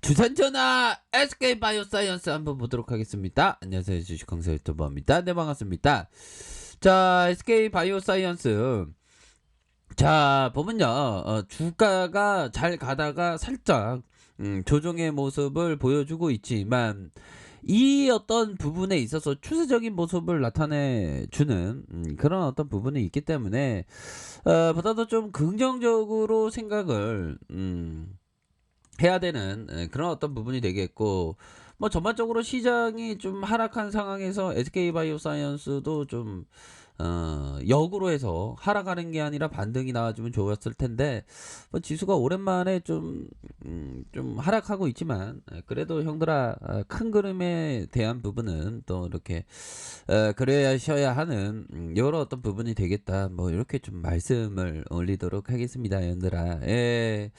주산전화 SK바이오사이언스 한번 보도록 하겠습니다. 안녕하세요, 주식강사 유튜버입니다. 네, 반갑습니다. 자, SK바이오사이언스. 자, 보면요, 주가가 잘 가다가 살짝 조정의 모습을 보여주고 있지만, 이 어떤 부분에 있어서 추세적인 모습을 나타내주는 그런 어떤 부분이 있기 때문에 보다도 좀 긍정적으로 생각을 해야 되는 그런 어떤 부분이 되겠고, 뭐 전반적으로 시장이 좀 하락한 상황에서 SK바이오사이언스도 좀 역으로 해서 하락하는 게 아니라 반등이 나와주면 좋았을 텐데, 뭐 지수가 오랜만에 좀 하락하고 있지만, 그래도 형들아, 큰 그림에 대한 부분은 또 이렇게 그래야셔야 하는 여러 어떤 부분이 되겠다, 뭐 이렇게 좀 말씀을 올리도록 하겠습니다, 형들아. 예.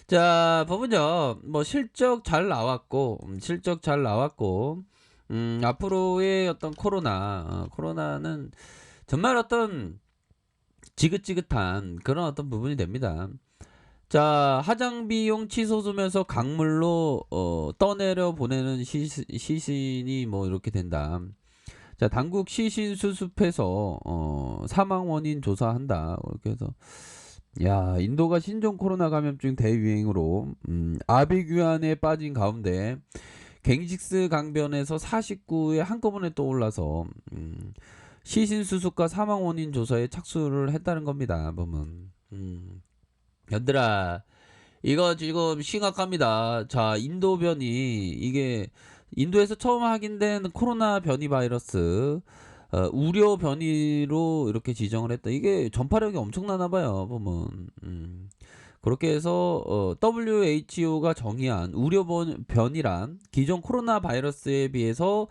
자, 보면요, 뭐 실적 잘 나왔고, 앞으로의 어떤 코로나는 정말 어떤 지긋지긋한 그런 어떤 부분이 됩니다. 자, 하장 비용 치솟으면서 강물로 떠내려 보내는 시신이 뭐 이렇게 된다. 자, 당국 시신 수습해서 사망 원인 조사한다. 이렇게 해서, 야, 인도가 신종 코로나 감염증 대유행으로 아비규환에 빠진 가운데 갱식스 강변에서 49에 한꺼번에 떠올라서 시신 수습과 사망 원인 조사에 착수를 했다는 겁니다. 보면 얘들아, 이거 지금 심각합니다. 자, 인도 변이, 이게 인도에서 처음 확인된 코로나 변이 바이러스 우려 변이로 이렇게 지정을 했다. 이게 전파력이 엄청나나 봐요. 보면 그렇게 해서 WHO가 정의한 우려 변이란 기존 코로나 바이러스에 비해서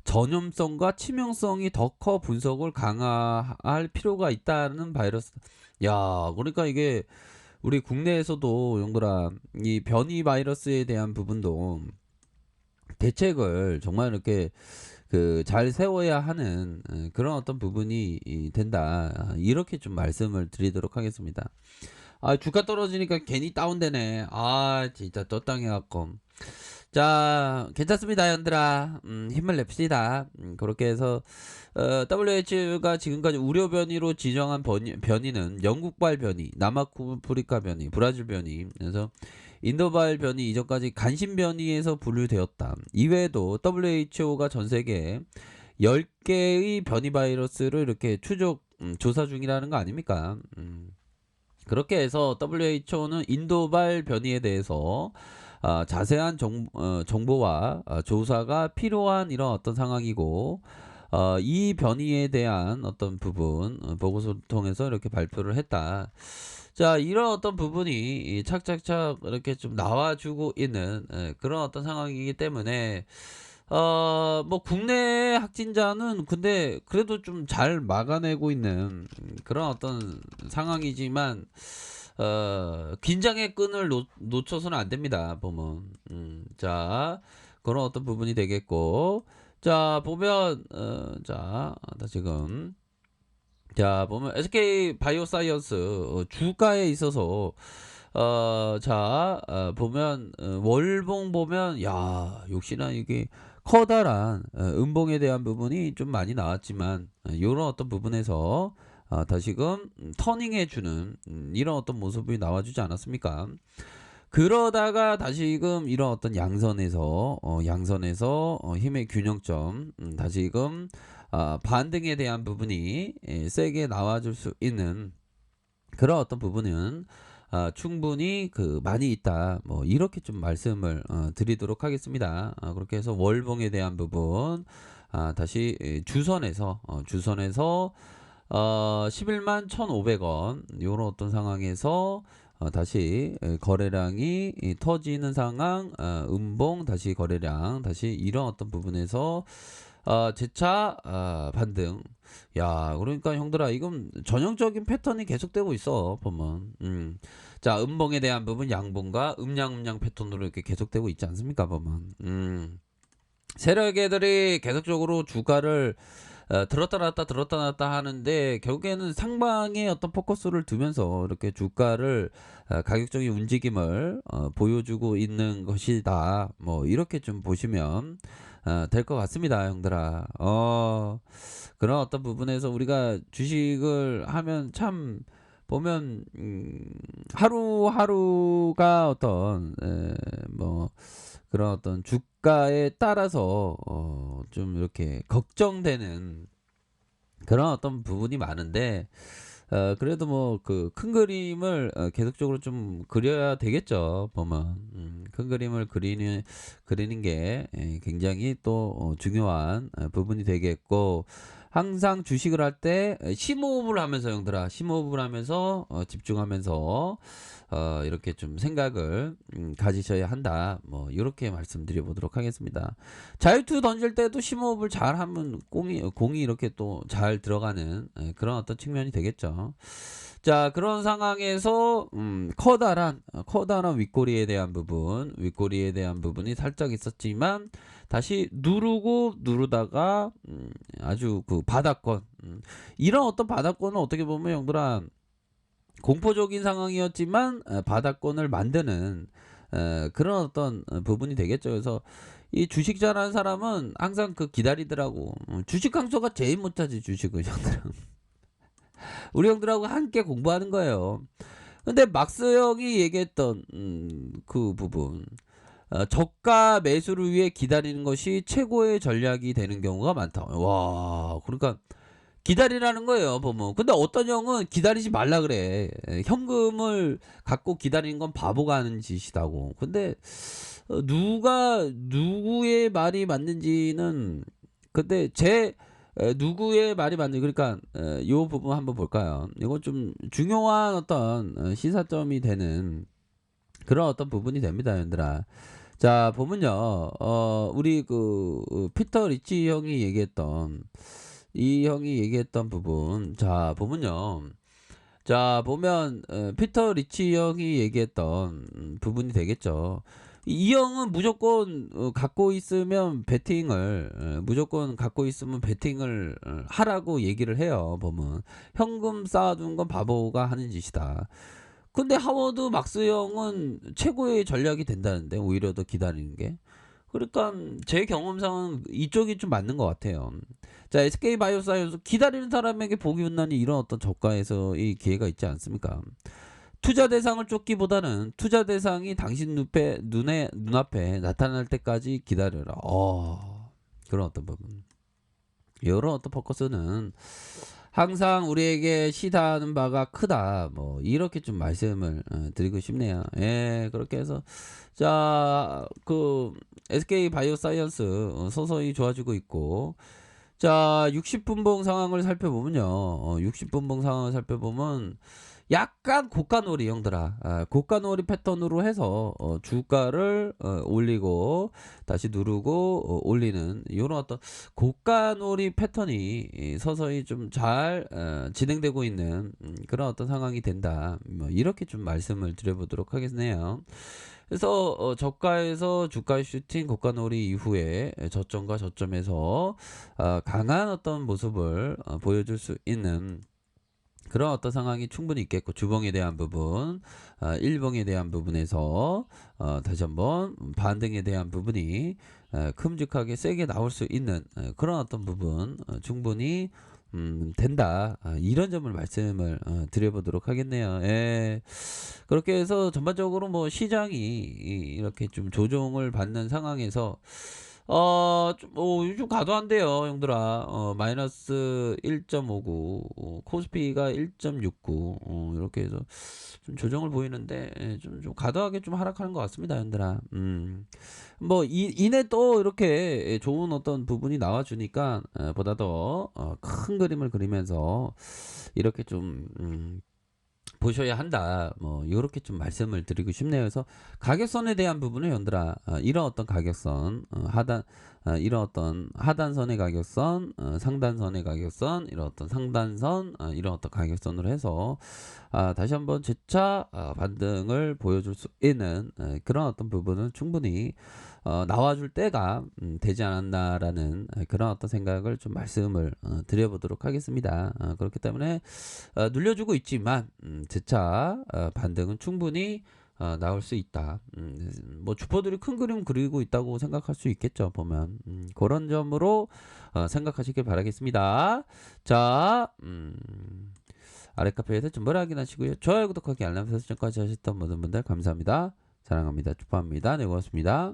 전염성과 치명성이 더 커 분석을 강화할 필요가 있다는 바이러스. 야, 그러니까 이게 우리 국내에서도 용들아, 이 변이 바이러스에 대한 부분도 대책을 정말 이렇게 잘 세워야 하는 그런 어떤 부분이 된다. 이렇게 좀 말씀을 드리도록 하겠습니다. 아, 주가 떨어지니까 괜히 다운되네. 아, 진짜 또 땅해갖고. 자, 괜찮습니다, 연들아. 힘을 냅시다. 그렇게 해서 WHO가 지금까지 우려 변이로 지정한 변이는 영국발 변이, 남아프리카 변이, 브라질 변이, 그래서 인도발 변이 이전까지 간신 변이에서 분류되었다. 이외에도 WHO가 전 세계 10개의 변이 바이러스를 이렇게 조사 중이라는 거 아닙니까? 그렇게 해서 WHO는 인도발 변이에 대해서 자세한 정보와 조사가 필요한 이런 어떤 상황이고, 이 변이에 대한 어떤 부분 보고서를 통해서 이렇게 발표를 했다. 자, 이런 어떤 부분이 착착착 이렇게 좀 나와주고 있는 그런 어떤 상황이기 때문에 뭐 국내 확진자는 근데 그래도 좀 잘 막아내고 있는 그런 어떤 상황이지만 긴장의 끈을 놓쳐서는 안 됩니다. 보면 자, 그런 어떤 부분이 되겠고, 자, 보면 자, 지금 자, 보면 SK 바이오사이언스 주가에 있어서 자, 보면 월봉 보면, 야, 역시나 이게 커다란 음봉에 대한 부분이 좀 많이 나왔지만, 이런 어떤 부분에서 다시금 터닝해주는 이런 어떤 모습이 나와주지 않았습니까? 그러다가 다시금 이런 어떤 양선에서 힘의 균형점, 다시금 반등에 대한 부분이 세게 나와줄 수 있는 그런 어떤 부분은 충분히 많이 있다. 뭐 이렇게 좀 말씀을 드리도록 하겠습니다. 그렇게 해서 월봉에 대한 부분 다시 주선에서 11만 1,500원 요런 어떤 상황에서 다시 거래량이 터지는 상황, 음봉 다시 거래량 다시 이런 어떤 부분에서 재차 반등. 야, 그러니까 형들아, 이건 전형적인 패턴이 계속되고 있어 보면. 자, 음봉에 대한 부분 양봉과 음양 패턴으로 이렇게 계속되고 있지 않습니까 보면. 세력애들이 계속적으로 주가를 들었다 놨다 들었다 놨다 하는데 결국에는 상방에 어떤 포커스를 두면서 이렇게 주가를 가격적인 움직임을 보여주고 있는 것이다. 뭐 이렇게 좀 보시면 될 것 같습니다, 형들아. 그런 어떤 부분에서 우리가 주식을 하면 참 보면 하루하루가 어떤 뭐 그런 어떤 주가에 따라서 좀 이렇게 걱정되는 그런 어떤 부분이 많은데 그래도 뭐 그 큰 그림을 계속적으로 좀 그려야 되겠죠. 보면 큰 그림을 그리는 게 굉장히 또 중요한 부분이 되겠고 항상 주식을 할 때 심호흡을 하면서 형들아 심호흡을 하면서 집중하면서 이렇게 좀 생각을 가지셔야 한다. 뭐 이렇게 말씀드려 보도록 하겠습니다. 자유투 던질 때도 심호흡을 잘 하면 공이 이렇게 또 잘 들어가는 그런 어떤 측면이 되겠죠. 자, 그런 상황에서 커다란 윗꼬리에 대한 부분이 살짝 있었지만 다시 누르다가 아주 그 바닥권 이런 어떤 바닥권은 어떻게 보면 형들아 공포적인 상황이었지만 바닥권을 만드는 그런 어떤 부분이 되겠죠. 그래서 이 주식 잘하는 사람은 항상 그 기다리더라고. 주식 강소가 제일 못하지 주식을 형들은. 우리 형들하고 함께 공부하는 거예요. 근데 막스 형이 얘기했던 그 부분 저가 매수를 위해 기다리는 것이 최고의 전략이 되는 경우가 많다. 와, 그러니까 기다리라는 거예요, 보면. 근데 어떤 형은 기다리지 말라 그래. 현금을 갖고 기다리는 건 바보가 하는 짓이다고. 근데 누구의 말이 맞는지는 근데 누구의 말이 맞는지 그러니까 요 부분 한번 볼까요? 이건 좀 중요한 어떤 시사점이 되는 그런 어떤 부분이 됩니다, 얘들아. 자, 보면요. 우리 피터 리치 형이 얘기했던 이 형이 얘기했던 부분. 자, 보면요. 자, 보면 피터 리치 형이 얘기했던 부분이 되겠죠. 이 형은 무조건 무조건 갖고 있으면 베팅을 하라고 얘기를 해요. 보면 현금 쌓아둔 건 바보가 하는 짓이다. 근데 하워드 막스 형은 최고의 전략이 된다는데 오히려 더 기다리는 게. 그러니까 제 경험상은 이쪽이 좀 맞는 것 같아요. 자, SK 바이오사이언스 기다리는 사람에게 복이 온다니 이런 어떤 저가에서 이 기회가 있지 않습니까? 투자 대상을 쫓기보다는 투자 대상이 당신 눈앞에 나타날 때까지 기다려라. 그런 어떤 부분. 이런 어떤 포커스는 항상 우리에게 시사하는 바가 크다. 뭐 이렇게 좀 말씀을 드리고 싶네요. 예, 그렇게 해서 자, SK 바이오사이언스 서서히 좋아지고 있고 자, 60분봉 상황을 살펴보면요. 60분봉 상황을 살펴보면 약간 고가놀이 형들아. 고가놀이 패턴으로 해서 주가를 올리고 다시 누르고 올리는 이런 어떤 고가놀이 패턴이 서서히 좀 잘 진행되고 있는 그런 어떤 상황이 된다. 뭐 이렇게 좀 말씀을 드려보도록 하겠네요. 그래서 저가에서 주가 슈팅 고가놀이 이후에 저점과 저점에서 강한 어떤 모습을 보여줄 수 있는 그런 어떤 상황이 충분히 있겠고 주봉에 대한 부분, 일봉에 대한 부분에서 다시 한번 반등에 대한 부분이 큼직하게 세게 나올 수 있는 그런 어떤 부분 충분히 된다. 이런 점을 말씀을 드려보도록 하겠네요. 예. 그렇게 해서 전반적으로 뭐 시장이 이렇게 좀 조정을 받는 상황에서 요즘 과도한데요, 형들아. 마이너스 1.59, 코스피가 1.69, 이렇게 해서 좀 조정을 보이는데, 좀 과도하게 좀 하락하는 것 같습니다, 형들아. 뭐, 이내 또 이렇게 좋은 어떤 부분이 나와주니까, 보다 더, 큰 그림을 그리면서, 이렇게 좀, 보셔야 한다. 뭐 요렇게 좀 말씀을 드리고 싶네요. 그래서 가격선에 대한 부분은 연들아 이런 어떤 가격선 이런 어떤 하단선의 가격선 상단선의 가격선 이런 어떤 상단선 이런 어떤 가격선으로 해서 다시 한번 재차 반등을 보여줄 수 있는 그런 어떤 부분은 충분히 나와줄 때가 되지 않았나라는 그런 어떤 생각을 좀 말씀을 드려보도록 하겠습니다. 그렇기 때문에 눌려주고 있지만 재차 반등은 충분히 나올 수 있다. 뭐 주포들이 큰 그림 그리고 있다고 생각할 수 있겠죠. 보면 그런 점으로 생각하시길 바라겠습니다. 자, 아래 카페에서 정보를 확인하시고요. 좋아요, 구독하기, 알람 설정까지 하셨던 모든 분들 감사합니다. 사랑합니다. 축하합니다. 네, 고맙습니다.